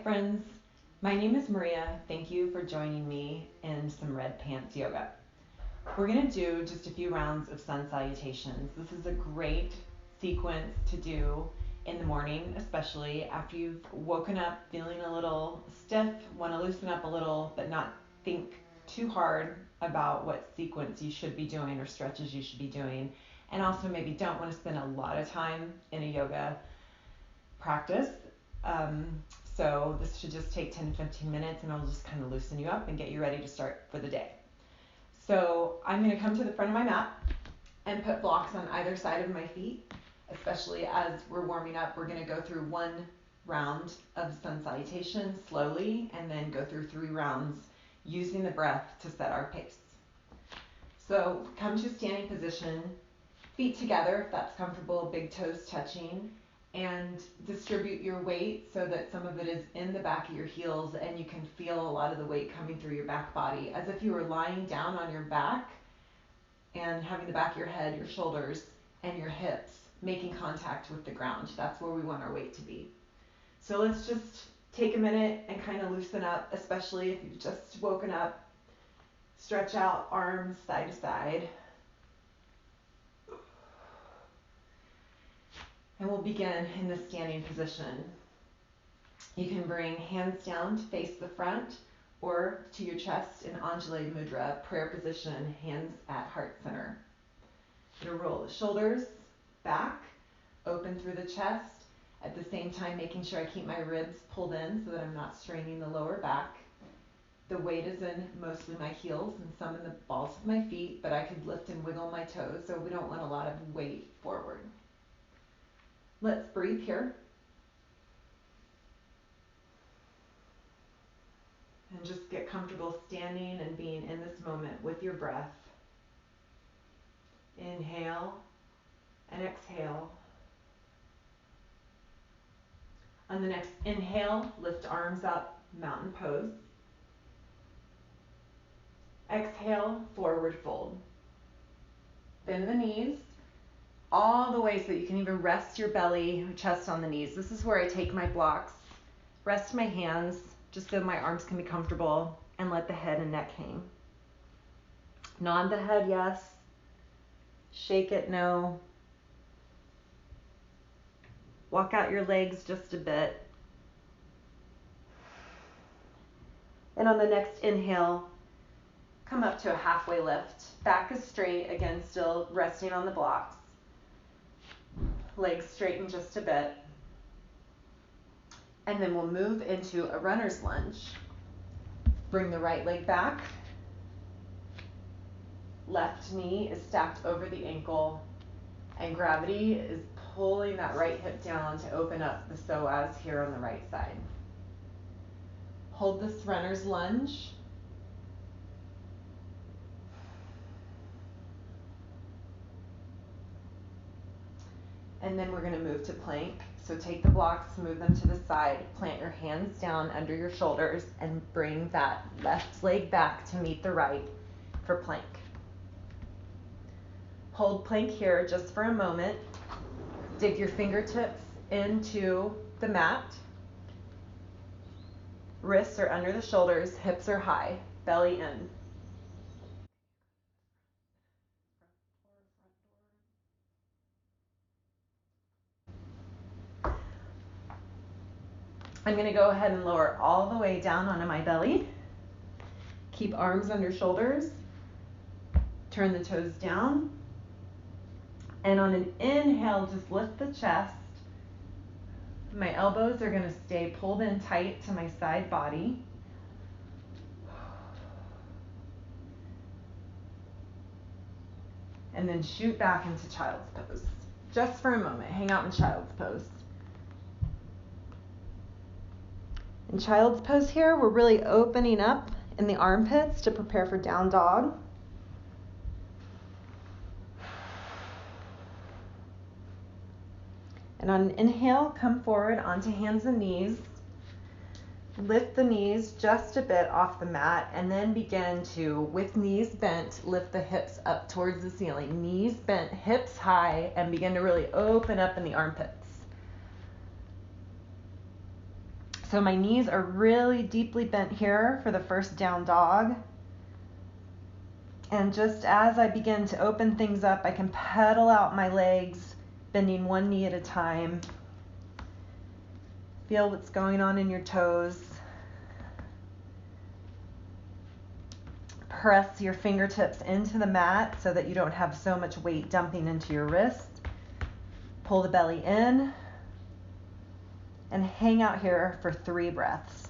friends, my name is Maria. Thank you for joining me in some Red Pants Yoga. We're going to do just a few rounds of Sun Salutations. This is a great sequence to do in the morning, especially after you've woken up feeling a little stiff, want to loosen up a little, but not think too hard about what sequence you should be doing or stretches you should be doing, and also maybe don't want to spend a lot of time in a yoga practice. So this should just take 10 to 15 minutes and I'll just kind of loosen you up and get you ready to start for the day. So I'm going to come to the front of my mat and put blocks on either side of my feet, especially as we're warming up. We're going to go through one round of Sun Salutations slowly and then go through 3 rounds using the breath to set our pace. So come to a standing position, feet together if that's comfortable, big toes touching, and distribute your weight so that some of it is in the back of your heels and you can feel a lot of the weight coming through your back body as if you were lying down on your back and having the back of your head, your shoulders, and your hips making contact with the ground. That's where we want our weight to be. So let's just take a minute and kind of loosen up, especially if you've just woken up. Stretch out arms side to side. And we'll begin in the standing position. You can bring hands down to face the front or to your chest in Anjali Mudra, prayer position, hands at heart center. I'm going to roll the shoulders back, open through the chest, at the same time making sure I keep my ribs pulled in so that I'm not straining the lower back. The weight is in mostly my heels and some in the balls of my feet, but I could lift and wiggle my toes, so we don't want a lot of weight forward. Let's breathe here. And just get comfortable standing and being in this moment with your breath. Inhale and exhale. On the next inhale, lift arms up, mountain pose. Exhale, forward fold. Bend the knees all the way so that you can even rest your belly, chest on the knees. This is where I take my blocks, rest my hands, just so my arms can be comfortable, and let the head and neck hang. Nod the head, yes. Shake it, no. Walk out your legs just a bit. And on the next inhale, come up to a halfway lift. Back is straight, again, still resting on the blocks. Legs straighten just a bit. And then we'll move into a runner's lunge. Bring the right leg back. Left knee is stacked over the ankle, and gravity is pulling that right hip down to open up the psoas here on the right side. Hold this runner's lunge. And then we're going to move to plank. So take the blocks, move them to the side, plant your hands down under your shoulders, and bring that left leg back to meet the right for plank. Hold plank here just for a moment. Dig your fingertips into the mat. Wrists are under the shoulders, hips are high, belly in. I'm going to go ahead and lower all the way down onto my belly. Keep arms under shoulders. Turn the toes down. And on an inhale, just lift the chest. My elbows are going to stay pulled in tight to my side body. And then shoot back into child's pose. Just for a moment, hang out in child's pose. In child's pose here, we're really opening up in the armpits to prepare for down dog. And on an inhale, come forward onto hands and knees. Lift the knees just a bit off the mat and then begin to, with knees bent, lift the hips up towards the ceiling. Knees bent, hips high, and begin to really open up in the armpits. So my knees are really deeply bent here for the first down dog. And just as I begin to open things up, I can pedal out my legs, bending one knee at a time. Feel what's going on in your toes. Press your fingertips into the mat so that you don't have so much weight dumping into your wrist. Pull the belly in and hang out here for 3 breaths.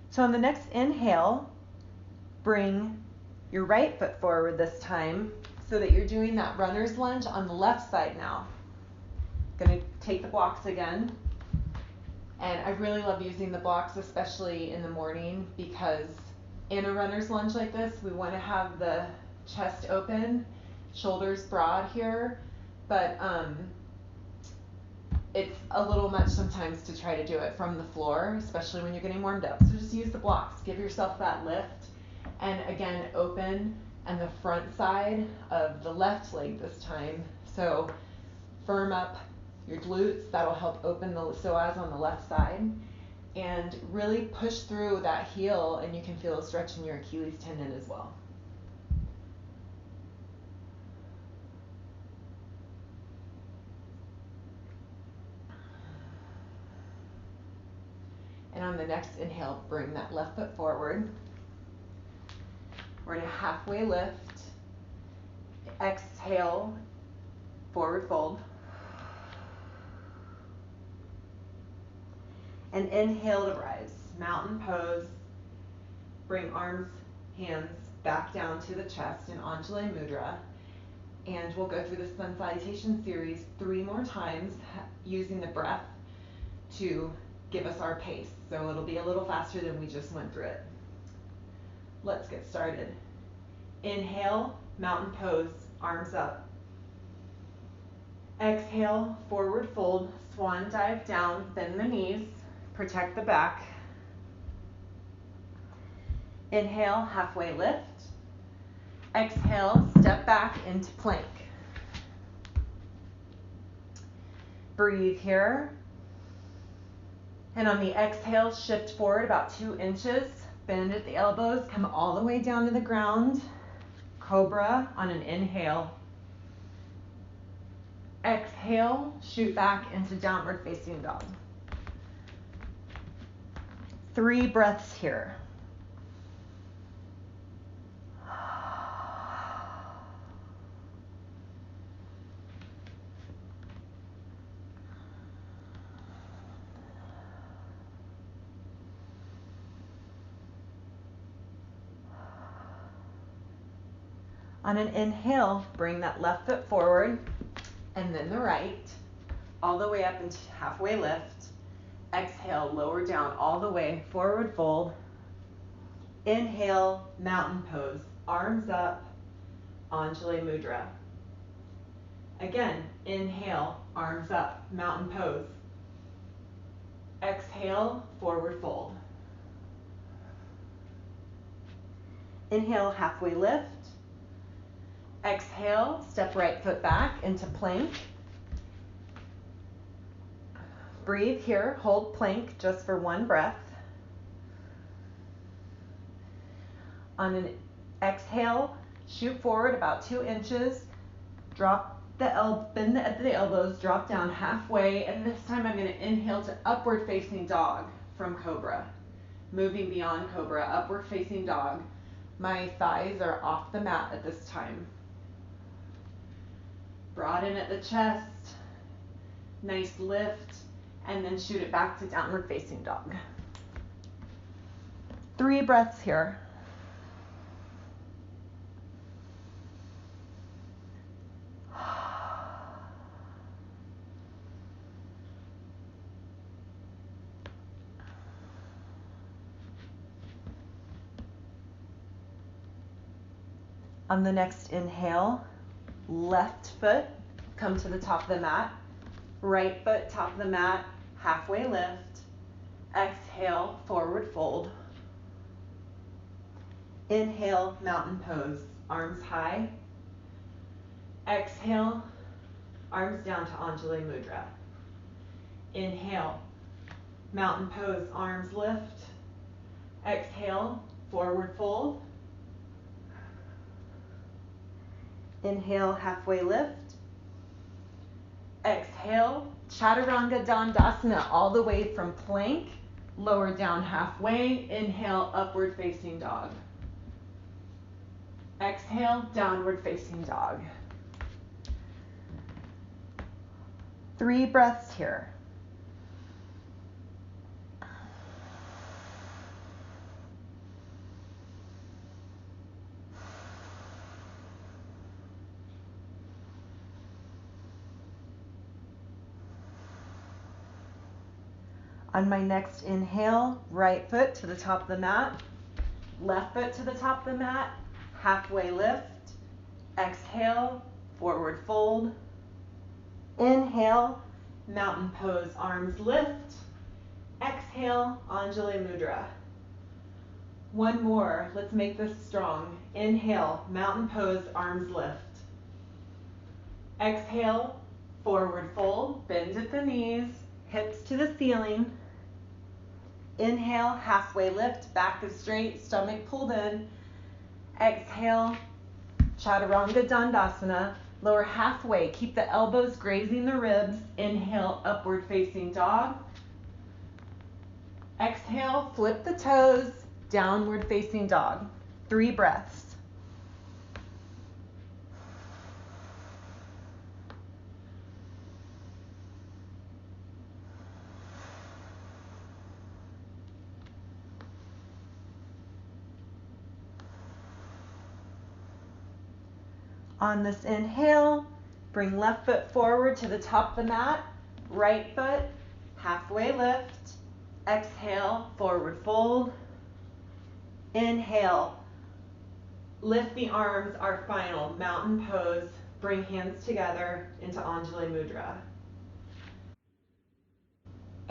So on the next inhale, bring your right foot forward this time so that you're doing that runner's lunge on the left side now. Gonna take the blocks again. And I really love using the blocks, especially in the morning, because in a runner's lunge like this, we want to have the chest open, shoulders broad here, but it's a little much sometimes to try to do it from the floor, especially when you're getting warmed up. So just use the blocks, give yourself that lift, and again, open and the front side of the left leg this time. So firm up your glutes, that'll help open the psoas on the left side, and really push through that heel, and you can feel a stretch in your Achilles tendon as well. And on the next inhale, bring that left foot forward. We're in a halfway lift. Exhale, forward fold. And inhale to rise, mountain pose. Bring arms, hands back down to the chest in Anjali Mudra. And we'll go through the Sun Salutations series 3 more times using the breath to give us our pace. So it'll be a little faster than we just went through it. Let's get started. Inhale, mountain pose, arms up. Exhale, forward fold, swan dive down, bend the knees, protect the back. Inhale, halfway lift. Exhale, step back into plank. Breathe here. And on the exhale, shift forward about 2 inches, bend at the elbows, come all the way down to the ground. Cobra on an inhale. Exhale, shoot back into downward facing dog. 3 breaths here. On an inhale, bring that left foot forward and then the right, all the way up into halfway lift. Exhale, lower down all the way, forward fold. Inhale, mountain pose, arms up, Anjali Mudra. Again, inhale, arms up, mountain pose. Exhale, forward fold. Inhale, halfway lift. Exhale, step right foot back into plank. Breathe here, hold plank just for 1 breath. On an exhale, shoot forward about 2 inches, drop bend at the elbows, drop down halfway, and this time I'm going to inhale to upward facing dog from Cobra. Moving beyond Cobra, upward facing dog. My thighs are off the mat at this time. Broaden at the chest, nice lift, and then shoot it back to downward facing dog. 3 breaths here. On the next inhale, left foot come to the top of the mat. Right foot, top of the mat, halfway lift. Exhale, forward fold. Inhale, mountain pose, arms high. Exhale, arms down to Anjali Mudra. Inhale, mountain pose, arms lift. Exhale, forward fold. Inhale, halfway lift. Exhale, Chaturanga Dandasana, all the way from plank, lower down halfway. Inhale, upward facing dog. Exhale, downward facing dog. 3 breaths here. On my next inhale, right foot to the top of the mat, left foot to the top of the mat, halfway lift. Exhale, forward fold. Inhale, mountain pose, arms lift. Exhale, Anjali Mudra. One more, let's make this strong. Inhale, mountain pose, arms lift. Exhale, forward fold, bend at the knees, hips to the ceiling. Inhale, halfway lift, back is straight, stomach pulled in. Exhale, Chaturanga Dandasana, lower halfway, keep the elbows grazing the ribs. Inhale, upward facing dog. Exhale, flip the toes, downward facing dog. 3 breaths. On this inhale, bring left foot forward to the top of the mat, right foot, halfway lift. Exhale, forward fold. Inhale, lift the arms, our final mountain pose. Bring hands together into Anjali Mudra.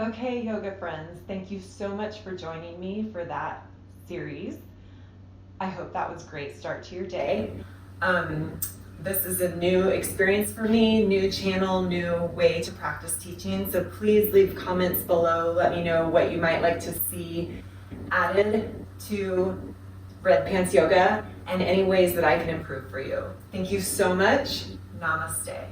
Okay, yoga friends, thank you so much for joining me for that series. I hope that was a great start to your day. This is a new experience for me, new channel, new way to practice teaching. So please leave comments below. Let me know what you might like to see added to Red Pants Yoga and any ways that I can improve for you. Thank you so much. Namaste.